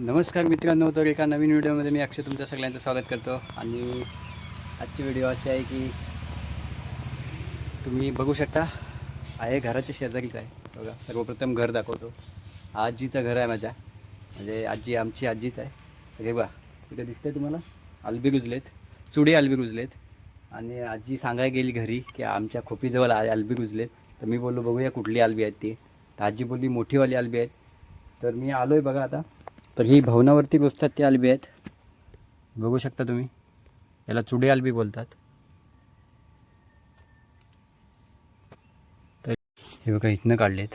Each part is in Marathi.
नमस्कार मित्रांनो, तर एका नवीन व्हिडिओमध्ये मी अक्षय तुमच्या सगळ्यांचं स्वागत करतो. आणि आजची व्हिडिओ अशी आहे की तुम्ही बघू शकता आहे घराच्या शेजारीच आहे. बघा, सर्वप्रथम घर दाखवतो. आजीचं घर आहे माझ्या, म्हणजे आमची आजीच आहे. हे बघा इथे दिसतंय तुम्हाला, आलबी रुजलेत, चुडे आलबी रुजलेत. आणि आजी सांगायला गेली घरी की आमच्या खोपीजवळ आलबी रुजलेत. तर मी बोललो बघूया कुठली आलबी आहेत ती. तर आजी बोलली मोठीवाली आलबी आहेत. तर मी आलो आहे बघा आता. तर ही भवनावरती रुजतात ती आलबी आहेत, बघू शकता तुम्ही. याला चुडे आलबी बोलतात. तर हे बघा इथनं काढलेत.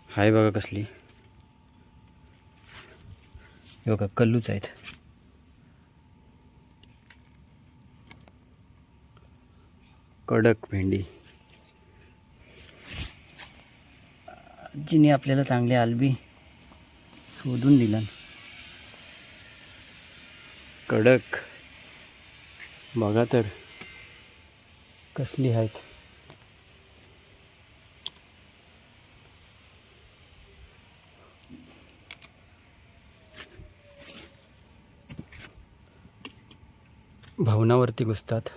हाय बघा कसली, हे बघा कल्लूच आहेत. कडक भेंडी. आजीने आपल्याला चांगले आलबी शोधून दिला. कडक बघा तर कसली आहेत. भवनावरती घुसतात.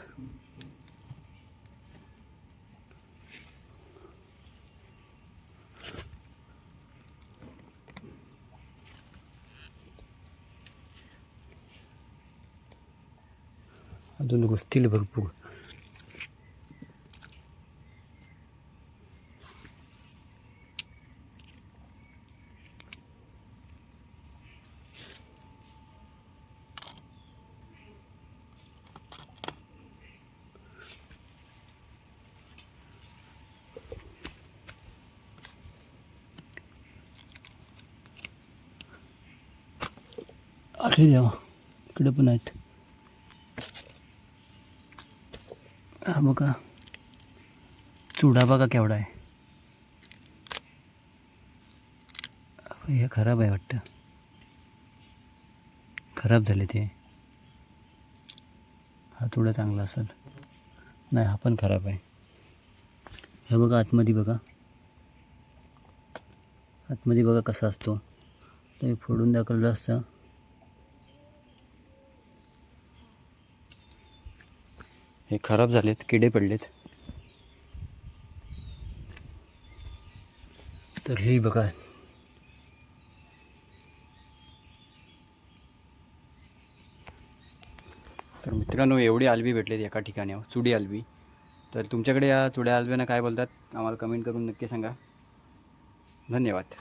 अजून घुसतील भरपूर. अरे देवा, इकडे पण आहेत. हा बघा, चुडा बघा केवढा आहे. हे खराब आहे वाटतं, खराब झाले ते. हा चुडा चांगला असेल, नाही हा पण खराब आहे. हे बघा आतमध्ये, बघा आतमध्ये बघा कसा असतो. ते फोडून दाखवलं असतं. हे खराब झालेत, किडे पडलेत. तर हे बघा, तर मित्रांनो एवढी आलबी भेटलेत एका ठिकाणी, चुडी आलबी. तर तुमच्याकडे या चुड्या आलब्यांना काय बोलतात आम्हाला कमेंट करून नक्की सांगा. धन्यवाद.